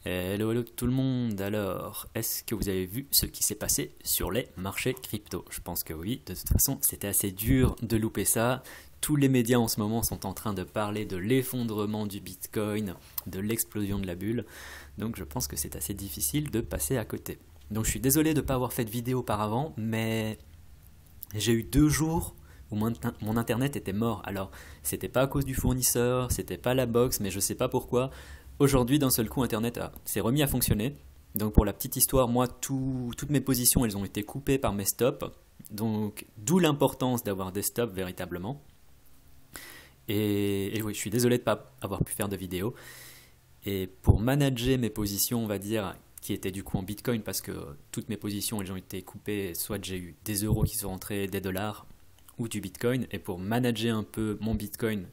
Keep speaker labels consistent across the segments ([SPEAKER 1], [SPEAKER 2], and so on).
[SPEAKER 1] Hello, hello tout le monde. Alors, est-ce que vous avez vu ce qui s'est passé sur les marchés crypto? Je pense que oui. De toute façon, c'était assez dur de louper ça. Tous les médias en ce moment sont en train de parler de l'effondrement du Bitcoin, de l'explosion de la bulle. Donc, je pense que c'est assez difficile de passer à côté. Donc, je suis désolé de ne pas avoir fait de vidéo auparavant, mais j'ai eu 2 jours où mon internet était mort. Alors, c'était pas à cause du fournisseur, c'était pas la box, mais je sais pas pourquoi. Aujourd'hui, d'un seul coup, internet s'est remis à fonctionner. Donc, pour la petite histoire, moi, toutes mes positions, elles ont été coupées par mes stops. Donc, d'où l'importance d'avoir des stops véritablement. Et oui, je suis désolé de ne pas avoir pu faire de vidéo. Et pour manager mes positions, on va dire, qui étaient du coup en Bitcoin, parce que toutes mes positions, elles ont été coupées, soit j'ai eu des euros qui sont rentrés, des dollars, ou du Bitcoin. Et pour manager un peu mon Bitcoin,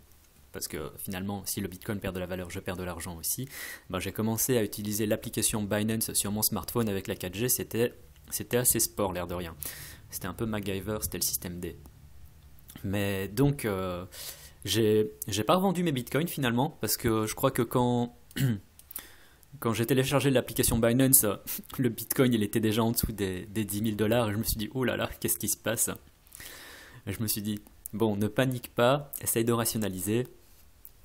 [SPEAKER 1] parce que finalement, si le Bitcoin perd de la valeur, je perds de l'argent aussi, ben, j'ai commencé à utiliser l'application Binance sur mon smartphone avec la 4G. C'était assez sport, l'air de rien. C'était un peu MacGyver, c'était le système D. Mais donc, j'ai pas revendu mes Bitcoins finalement, parce que je crois que quand j'ai téléchargé l'application Binance, le Bitcoin il était déjà en dessous des 10 000 dollars, et je me suis dit, oh là là, qu'est-ce qui se passe? Et je me suis dit, bon, ne panique pas, essaye de rationaliser,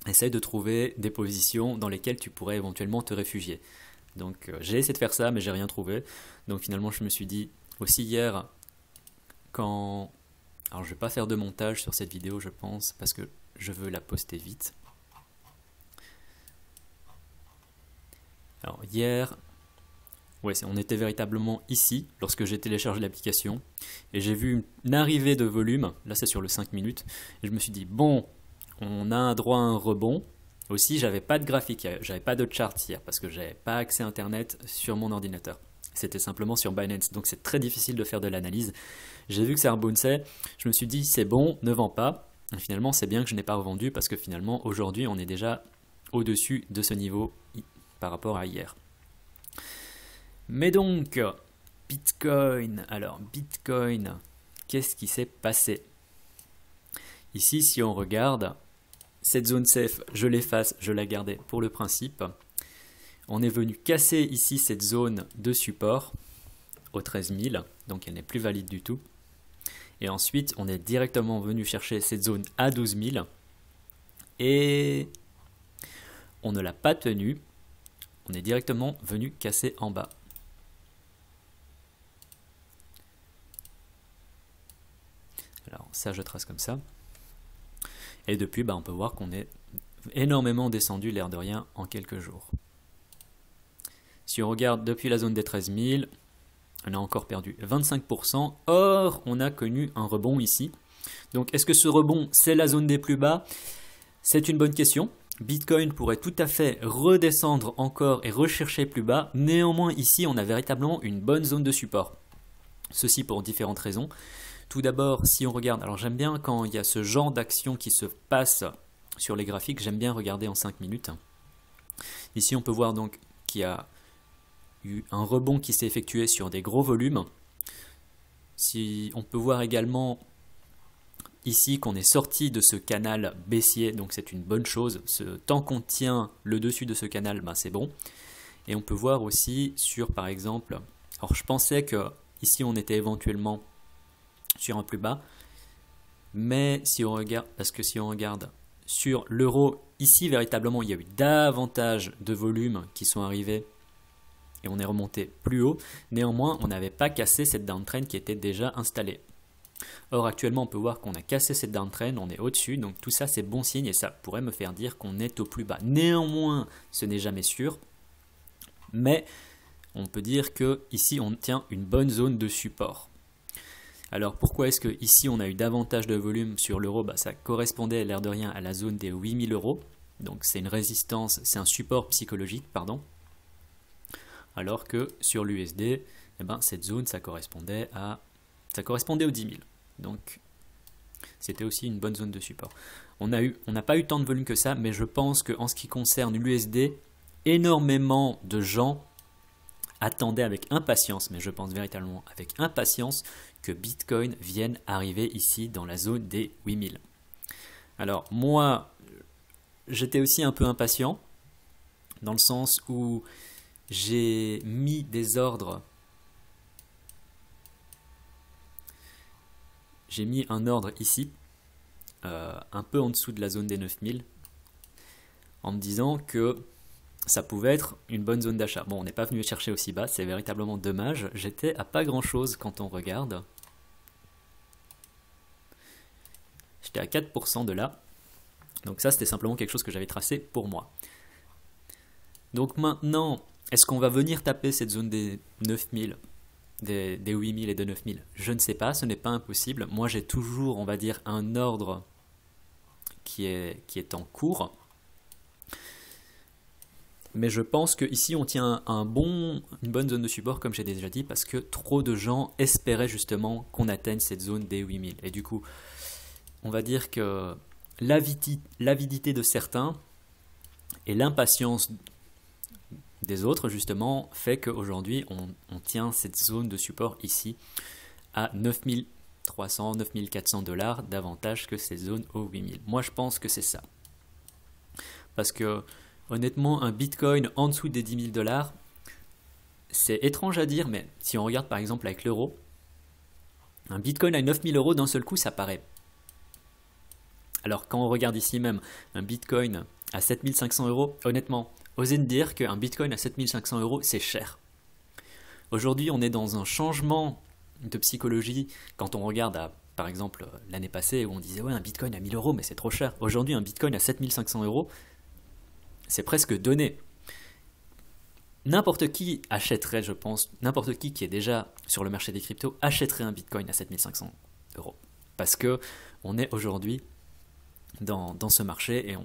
[SPEAKER 1] essaye de trouver des positions dans lesquelles tu pourrais éventuellement te réfugier. Donc j'ai essayé de faire ça, mais j'ai rien trouvé. Donc finalement, je me suis dit, aussi hier, quand... Alors je vais pas faire de montage sur cette vidéo, je pense, parce que je veux la poster vite. Alors hier, ouais, on était véritablement ici, lorsque j'ai téléchargé l'application, et j'ai vu une arrivée de volume, là c'est sur le 5 minutes, et je me suis dit, bon, on a un droit à un rebond. Aussi, j'avais pas de graphique, j'avais pas de chart hier parce que j'avais pas accès à internet sur mon ordinateur. C'était simplement sur Binance, donc c'est très difficile de faire de l'analyse. J'ai vu que ça rebondissait, je me suis dit c'est bon, ne vends pas. Et finalement, c'est bien que je n'ai pas revendu parce que finalement, aujourd'hui, on est déjà au-dessus de ce niveau par rapport à hier. Mais donc, Bitcoin, alors Bitcoin, qu'est-ce qui s'est passé? Ici, si on regarde, cette zone safe, je l'efface, je la gardais pour le principe. On est venu casser ici cette zone de support au 13 000, donc elle n'est plus valide du tout. Et ensuite, on est directement venu chercher cette zone à 12 000 et on ne l'a pas tenue. On est directement venu casser en bas. Alors ça, je trace comme ça. Et depuis, on peut voir qu'on est énormément descendu, l'air de rien, en quelques jours. Si on regarde depuis la zone des 13 000, on a encore perdu 25%. Or, on a connu un rebond ici. Donc, est-ce que ce rebond, c'est la zone des plus bas? C'est une bonne question. Bitcoin pourrait tout à fait redescendre encore et rechercher plus bas. Néanmoins, ici, on a véritablement une bonne zone de support. Ceci pour différentes raisons. Tout d'abord, si on regarde, alors j'aime bien quand il y a ce genre d'action qui se passe sur les graphiques, j'aime bien regarder en 5 minutes. Ici, on peut voir donc qu'il y a eu un rebond qui s'est effectué sur des gros volumes. Si on peut voir également ici qu'on est sorti de ce canal baissier, donc c'est une bonne chose. Tant qu'on tient le dessus de ce canal, c'est bon. Et on peut voir aussi sur, par exemple, alors je pensais que ici on était éventuellement sur un plus bas, mais si on regarde, parce que si on regarde sur l'euro, ici véritablement il y a eu davantage de volumes qui sont arrivés et on est remonté plus haut. Néanmoins, on n'avait pas cassé cette downtrend qui était déjà installée. Or actuellement, on peut voir qu'on a cassé cette downtrend, on est au-dessus, donc tout ça c'est bon signe et ça pourrait me faire dire qu'on est au plus bas. Néanmoins, ce n'est jamais sûr, mais on peut dire que ici on tient une bonne zone de support. Alors pourquoi est-ce que ici on a eu davantage de volume sur l'euro? Ça correspondait l'air de rien à la zone des 8000 euros. Donc c'est une résistance, c'est un support psychologique, pardon. Alors que sur l'USD, cette zone ça correspondait aux 10 000. Donc c'était aussi une bonne zone de support. On n'a pas eu tant de volume que ça, mais je pense qu'en ce qui concerne l'USD, énormément de gens attendaient avec impatience, mais je pense véritablement avec impatience, que Bitcoin vienne arriver ici dans la zone des 8000. Alors moi, j'étais aussi un peu impatient, dans le sens où j'ai mis des ordres. J'ai mis un ordre ici, un peu en dessous de la zone des 9000, en me disant que ça pouvait être une bonne zone d'achat. Bon, on n'est pas venu chercher aussi bas, c'est véritablement dommage. J'étais à pas grand chose quand on regarde. J'étais à 4% de là. Donc ça, c'était simplement quelque chose que j'avais tracé pour moi. Donc maintenant, est-ce qu'on va venir taper cette zone des 9000, des 8000 et des 9000? Je ne sais pas, ce n'est pas impossible. Moi, j'ai toujours, on va dire, un ordre qui est en cours. Mais je pense qu'ici, on tient une bonne zone de support, comme j'ai déjà dit, parce que trop de gens espéraient justement qu'on atteigne cette zone des 8000. Et du coup, on va dire que l'avidité de certains et l'impatience des autres, justement, fait qu'aujourd'hui, on tient cette zone de support ici à 9300, 9400 $ davantage que ces zones aux 8000. Moi, je pense que c'est ça. Parce que, honnêtement, un Bitcoin en dessous des 10 000 $, c'est étrange à dire, mais si on regarde par exemple avec l'euro, un Bitcoin à 9000 € d'un seul coup, ça paraît. Alors quand on regarde ici même un Bitcoin à 7500 €, honnêtement, osez me dire qu'un Bitcoin à 7500 €, c'est cher. Aujourd'hui, on est dans un changement de psychologie quand on regarde par exemple, l'année passée où on disait ouais, un Bitcoin à 1000 €, mais c'est trop cher. Aujourd'hui, un Bitcoin à 7500 €, c'est presque donné. N'importe qui achèterait, je pense, n'importe qui est déjà sur le marché des cryptos achèterait un Bitcoin à 7500 €. Parce que on est aujourd'hui dans ce marché et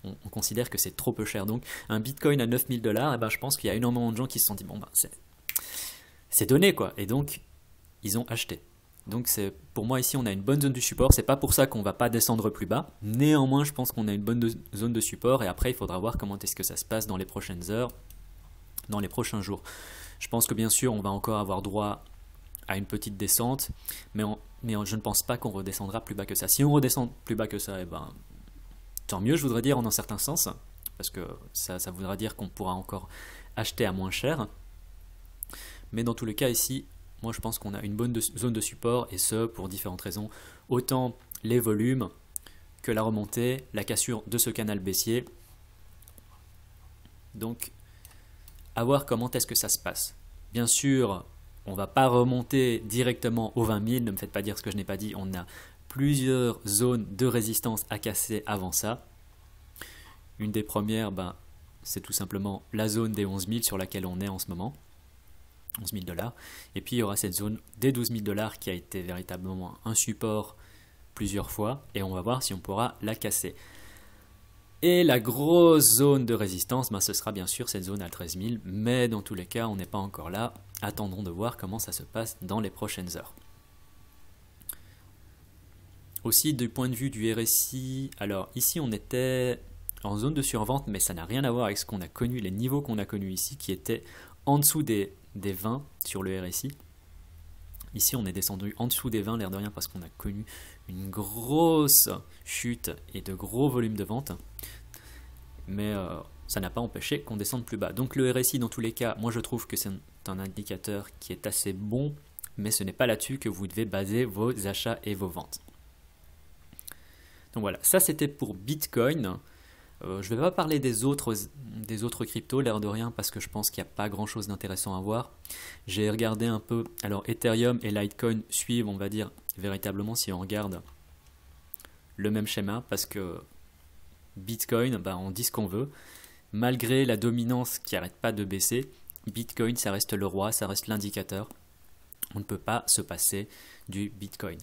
[SPEAKER 1] on considère que c'est trop peu cher. Donc un Bitcoin à 9000 $, eh ben, je pense qu'il y a énormément de gens qui se sont dit bon ben c'est donné quoi. Et donc ils ont acheté. Donc pour moi ici on a une bonne zone de support. C'est pas pour ça qu'on va pas descendre plus bas. Néanmoins je pense qu'on a une bonne zone de support et après il faudra voir comment est-ce que ça se passe dans les prochaines heures, dans les prochains jours. Je pense que bien sûr on va encore avoir droit à une petite descente, mais je ne pense pas qu'on redescendra plus bas que ça. Si on redescend plus bas que ça, eh ben, tant mieux, je voudrais dire en un certain sens, parce que ça voudra dire qu'on pourra encore acheter à moins cher. Mais dans tous les cas ici, moi je pense qu'on a une bonne zone de support, et ce pour différentes raisons. Autant les volumes que la remontée, la cassure de ce canal baissier. Donc, à voir comment est-ce que ça se passe. Bien sûr, on ne va pas remonter directement aux 20 000, ne me faites pas dire ce que je n'ai pas dit, on a plusieurs zones de résistance à casser avant ça. Une des premières, c'est tout simplement la zone des 11 000 sur laquelle on est en ce moment, 11 000 $. Et puis il y aura cette zone des 12 000 $ qui a été véritablement un support plusieurs fois, et on va voir si on pourra la casser. Et la grosse zone de résistance, ce sera bien sûr cette zone à 13 000, mais dans tous les cas, on n'est pas encore là. Attendons de voir comment ça se passe dans les prochaines heures. Aussi, du point de vue du RSI, alors ici on était en zone de survente, mais ça n'a rien à voir avec ce qu'on a connu, les niveaux qu'on a connus ici, qui étaient en dessous des 20 sur le RSI. Ici, on est descendu en dessous des 20, l'air de rien, parce qu'on a connu une grosse chute et de gros volumes de vente. Mais ça n'a pas empêché qu'on descende plus bas. Donc le RSI, dans tous les cas, moi je trouve que c'est un indicateur qui est assez bon, mais ce n'est pas là-dessus que vous devez baser vos achats et vos ventes. Donc voilà, ça c'était pour Bitcoin. Je ne vais pas parler des autres cryptos, l'air de rien, parce que je pense qu'il n'y a pas grand-chose d'intéressant à voir. J'ai regardé un peu, alors Ethereum et Litecoin suivent, on va dire, véritablement, si on regarde le même schéma, parce que Bitcoin, on dit ce qu'on veut. Malgré la dominance qui n'arrête pas de baisser, Bitcoin, ça reste le roi, ça reste l'indicateur. On ne peut pas se passer du Bitcoin.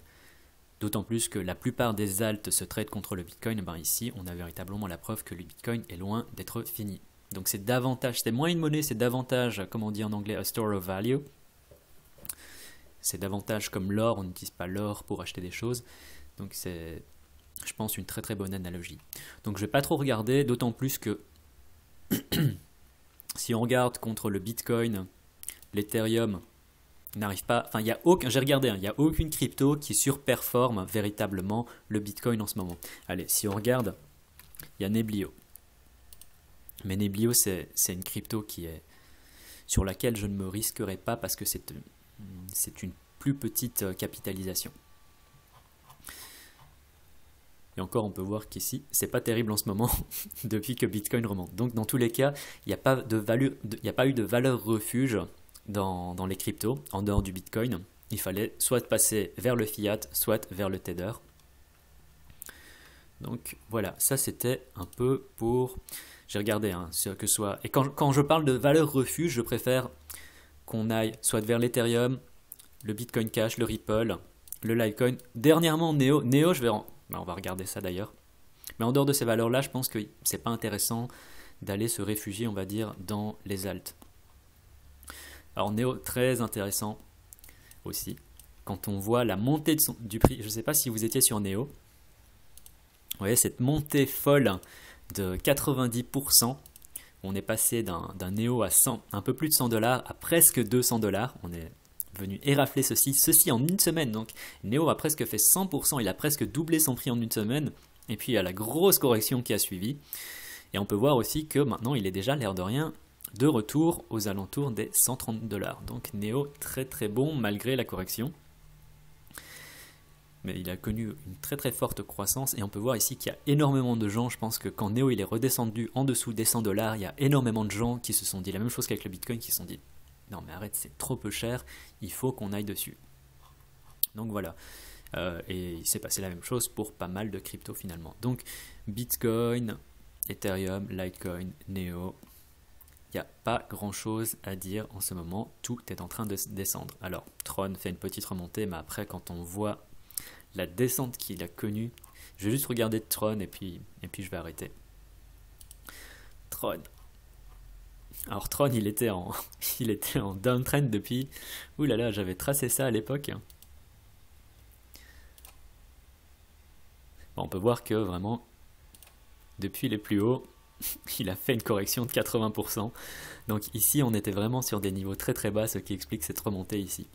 [SPEAKER 1] D'autant plus que la plupart des alts se traitent contre le Bitcoin. Ici, on a véritablement la preuve que le Bitcoin est loin d'être fini. Donc c'est davantage, c'est moins une monnaie, c'est davantage, comme on dit en anglais, a store of value. C'est davantage comme l'or, on n'utilise pas l'or pour acheter des choses. Donc c'est, je pense, une très très bonne analogie. Donc je ne vais pas trop regarder, d'autant plus que si on regarde contre le Bitcoin, l'Ethereum n'arrive pas, enfin il y a aucun, j'ai regardé, il n'y a aucune crypto qui surperforme véritablement le Bitcoin en ce moment. Allez, si on regarde, il y a Neblio. Mais Neblio c'est une crypto qui est sur laquelle je ne me risquerai pas parce que c'est une plus petite capitalisation. Et encore, on peut voir qu'ici, c'est pas terrible en ce moment depuis que Bitcoin remonte. Donc, dans tous les cas, il n'y a pas eu de valeur refuge dans les cryptos, en dehors du Bitcoin. Il fallait soit passer vers le fiat, soit vers le Tether. Donc, voilà, ça c'était un peu pour... J'ai regardé, hein, que soit... Et quand je parle de valeur refuge, je préfère qu'on aille soit vers l'Ethereum, le Bitcoin Cash, le Ripple, le Litecoin. Dernièrement, Neo, je vais... On va regarder ça d'ailleurs. Mais en dehors de ces valeurs-là, je pense que c'est pas intéressant d'aller se réfugier, on va dire, dans les alts. Alors Neo, très intéressant aussi. Quand on voit la montée du prix, je ne sais pas si vous étiez sur Neo. Vous voyez cette montée folle de 90%. On est passé d'un Neo à 100, un peu plus de $100 à presque $200. On est venu érafler ceci en une semaine. Donc Neo a presque fait 100%, il a presque doublé son prix en une semaine. Et puis il y a la grosse correction qui a suivi. Et on peut voir aussi que maintenant il est déjà, l'air de rien, de retour aux alentours des $130. Donc Neo très très bon malgré la correction. Mais il a connu une très très forte croissance. Et on peut voir ici qu'il y a énormément de gens. Je pense que quand Neo il est redescendu en dessous des $100, il y a énormément de gens qui se sont dit la même chose qu'avec le Bitcoin, qui se sont dit non mais arrête, c'est trop peu cher, il faut qu'on aille dessus. Donc voilà, et il s'est passé la même chose pour pas mal de cryptos finalement. Donc Bitcoin, Ethereum, Litecoin, Neo, il n'y a pas grand chose à dire en ce moment, tout est en train de descendre. Alors Tron fait une petite remontée, mais après quand on voit la descente qu'il a connue, je vais juste regarder Tron et puis je vais arrêter. Tron. Alors Tron, il était en downtrend depuis... Ouh là là, j'avais tracé ça à l'époque. Bon, on peut voir que vraiment, depuis les plus hauts, il a fait une correction de 80%. Donc ici, on était vraiment sur des niveaux très très bas, ce qui explique cette remontée ici.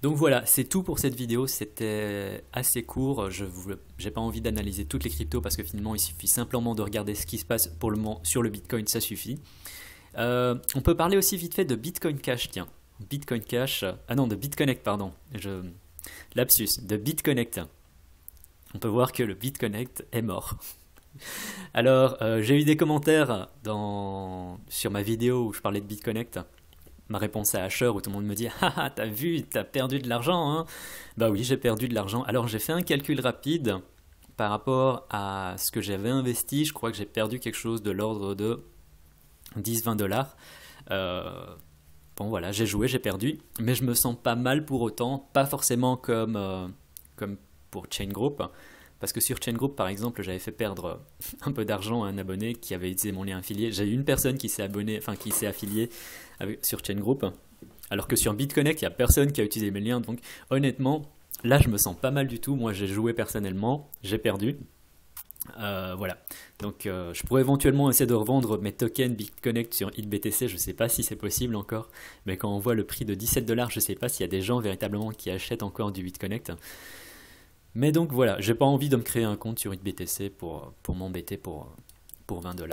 [SPEAKER 1] Donc voilà, c'est tout pour cette vidéo, c'était assez court, je n'ai pas envie d'analyser toutes les cryptos parce que finalement il suffit simplement de regarder ce qui se passe pour le moment sur le Bitcoin, ça suffit. On peut parler aussi vite fait de Bitcoin Cash, tiens, Bitcoin Cash, de BitConnect pardon, lapsus, de BitConnect. On peut voir que le BitConnect est mort. Alors j'ai eu des commentaires sur ma vidéo où je parlais de BitConnect. Ma réponse à Asher où tout le monde me dit « Ah, t'as vu, t'as perdu de l'argent, hein ?» Bah oui, j'ai perdu de l'argent. Alors j'ai fait un calcul rapide par rapport à ce que j'avais investi. Je crois que j'ai perdu quelque chose de l'ordre de 10-20 $. Bon voilà, j'ai joué, j'ai perdu. Mais je me sens pas mal pour autant. Pas forcément comme pour Chain Group. Parce que sur Chain Group, par exemple, j'avais fait perdre un peu d'argent à un abonné qui avait utilisé mon lien affilié. J'ai eu une personne qui s'est affiliée sur Chain Group. Alors que sur BitConnect, il n'y a personne qui a utilisé mes liens. Donc honnêtement, là, je me sens pas mal du tout. Moi, j'ai joué personnellement, j'ai perdu. Voilà. Donc je pourrais éventuellement essayer de revendre mes tokens BitConnect sur HitBTC. Je ne sais pas si c'est possible encore. Mais quand on voit le prix de 17 $, je ne sais pas s'il y a des gens véritablement qui achètent encore du BitConnect. Mais donc voilà, j'ai pas envie de me créer un compte sur HitBTC pour m'embêter pour 20 $.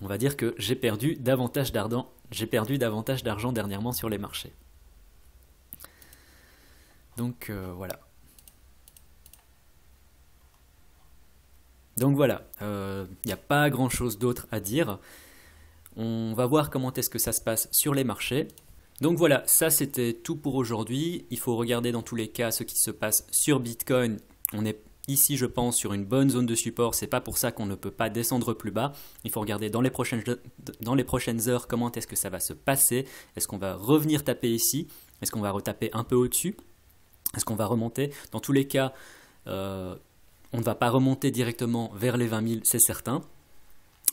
[SPEAKER 1] On va dire que j'ai perdu davantage d'argent dernièrement sur les marchés. Donc voilà. Donc voilà, il n'y a pas grand chose d'autre à dire. On va voir comment est-ce que ça se passe sur les marchés. Donc voilà, ça c'était tout pour aujourd'hui. Il faut regarder dans tous les cas ce qui se passe sur Bitcoin. On est ici, je pense, sur une bonne zone de support. C'est pas pour ça qu'on ne peut pas descendre plus bas. Il faut regarder dans les prochaines heures comment est-ce que ça va se passer. Est-ce qu'on va revenir taper ici? Est-ce qu'on va retaper un peu au-dessus? Est-ce qu'on va remonter? Dans tous les cas, on ne va pas remonter directement vers les 20 000, c'est certain.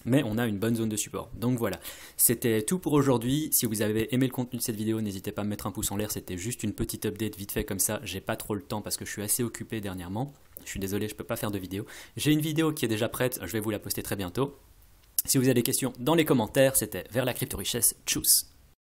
[SPEAKER 1] Mais on a une bonne zone de support. Donc voilà, c'était tout pour aujourd'hui. Si vous avez aimé le contenu de cette vidéo, n'hésitez pas à me mettre un pouce en l'air. C'était juste une petite update vite fait comme ça. J'ai pas trop le temps parce que je suis assez occupé dernièrement. Je suis désolé, je peux pas faire de vidéo. J'ai une vidéo qui est déjà prête, je vais vous la poster très bientôt. Si vous avez des questions dans les commentaires, c'était vers la crypto richesse. Tchuss!